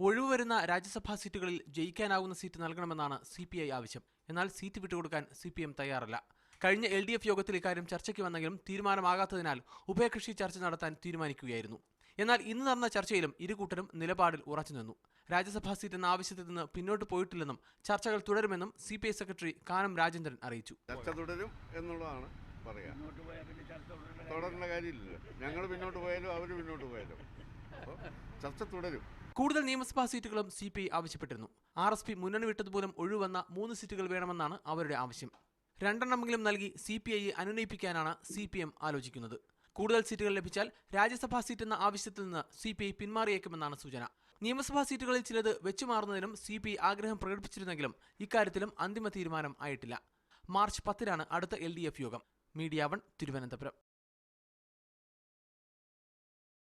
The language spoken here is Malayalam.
ഒഴിവുവരുന്ന രാജ്യസഭാ സീറ്റുകളിൽ ജയിക്കാനാകുന്ന സീറ്റ് നൽകണമെന്നാണ് CPI ആവശ്യം. എന്നാൽ സീറ്റ് വിട്ടുകൊടുക്കാൻ CPM തയ്യാറല്ല. കഴിഞ്ഞ LDF യോഗത്തിൽ ഇക്കാര്യം ചർച്ചയ്ക്ക് വന്നെങ്കിലും തീരുമാനമാകാത്തതിനാൽ ഉഭയകക്ഷി ചർച്ച നടത്താൻ തീരുമാനിക്കുകയായിരുന്നു. എന്നാൽ ഇന്ന് നടന്ന ചർച്ചയിലും ഇരുകൂട്ടരും നിലപാടിൽ ഉറച്ചുനിന്നു. രാജ്യസഭാ സീറ്റ് എന്ന ആവശ്യത്തിൽ നിന്ന് പിന്നോട്ട് പോയിട്ടില്ലെന്നും ചർച്ചകൾ തുടരുമെന്നും CPI സെക്രട്ടറി കാനം രാജേന്ദ്രൻ അറിയിച്ചു. ചർച്ച തുടരും എന്നുള്ളതാണ് പറയാ. തുടരേണ്ട കാര്യമില്ല. ഞങ്ങൾ പിന്നോട്ട് പോയാലും അവർ പിന്നോട്ട് പോയാലും ചർച്ച തുടരും. കൂടുതൽ നിയമസഭാ സീറ്റുകളും CPI ആവശ്യപ്പെട്ടിരുന്നു. RSP മുന്നണി വിട്ടതുപോലും ഒഴിവന്ന 3 സീറ്റുകൾ വേണമെന്നാണ് അവരുടെ ആവശ്യം. 2 എണ്ണമെങ്കിലും നൽകി CPIയെ അനുനയിപ്പിക്കാനാണ് CPM ആലോചിക്കുന്നത്. കൂടുതൽ സീറ്റുകൾ ലഭിച്ചാൽ രാജ്യസഭാ സീറ്റ് എന്ന ആവശ്യത്തിൽ നിന്ന് CPI പിന്മാറിയേക്കുമെന്നാണ് സൂചന. നിയമസഭാ സീറ്റുകളിൽ ചിലത് വെച്ചുമാറുന്നതിനും CPI ആഗ്രഹം പ്രകടിപ്പിച്ചിരുന്നെങ്കിലും ഇക്കാര്യത്തിലും അന്തിമ തീരുമാനം ആയിട്ടില്ല. മാർച്ച് 10-നാണ് അടുത്ത LDF യോഗം. മീഡിയ 1 തിരുവനന്തപുരം.